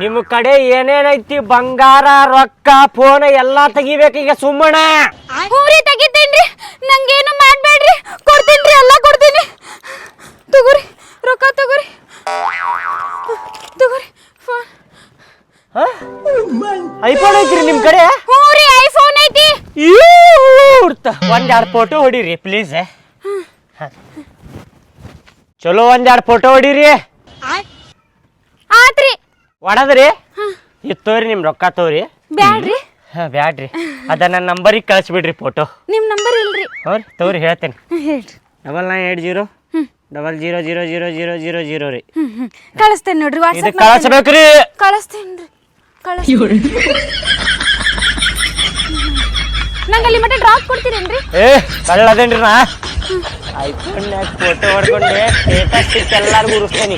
ನಿಮ್ಮ ಕಡೆ ಏನೇನೈತಿ ಬಂಗಾರ ರೊಕ್ಕ ಫೋನ್ ಎಲ್ಲಾ ತೆಗಿಬೇಕೀಗ ಸುಮ್ಮಣ. ಹೂರಿ ತೆಗಿತೇನ್ರಿ, ನಂಗೇನು ಮಾಡ್ಬೇಡ್ರಿ, ಕೊಡ್ತೇನ್ರಿ, ಎಲ್ಲ ಕೊಡ್ತೀನಿ. ತಗೋರಿ ರೊಕ್ಕ, ತಗೋರಿ ತಗೋರಿ ಫೋನ್. ಐಫೋನ್ ಐತ್ರಿ ನಿಮ್ ಕಡೆ? ಹೂರಿ ಐಫೋನ್ ಐತಿ. ಒಂದೆರಡು ಫೋಟೋ ಹೊಡೀರಿ ಪ್ಲೀಸ್. ಚಲೋ ಒಂದೆರಡು ಫೋಟೋ ಹೊಡೀರಿ. ಆತ್ರಿ. ಹೊಡದ್ರಿ ಇದು ತೋರಿ ನಿಮ್ ರೊಕ್ಕ ತೋರಿ. ಬ್ಯಾಡ್ರಿ. ಬ್ಯಾಡ್ರಿ, ಅದ ನನ್ನ ನಂಬರಿಗೆ ಕಳಿಸ್ಬಿಡ್ರಿ ಫೋಟೋ. ನಿಮ್ ನಂಬರ್ ಇಲ್ರಿ. ಹೌರಿ ತೋರಿ ಹೇಳ್ತೇನೆ. ಹೇಳ್ರಿ. 9980000000 ರೀ. ಕಳಿಸ್ತೇನೆ ನೋಡ್ರಿ, ಇದು ವಾಟ್ಸ್ಆಪ್ ಕಳಿಸ್ಬೇಕ್ರಿ. ಕಳಿಸ್ತೇನ್ರಿ. ನಂಗೆ ಅಲ್ಲಿ ಮಟ್ಟ ಡ್ರಾಪ್ ಕೊಡ್ತೀರೇನ್ರಿ? ಕಳ್ಳದೇನ್ರಿ ನಾ ಐಫೋನ್ ಫೋಟೋ ಹೊಡ್ಕೊಂಡೆ ಸ್ಟೇಟಸ್ ಎಲ್ಲಾರ್ಗು ಉರಿಸ್ತೇನೆ.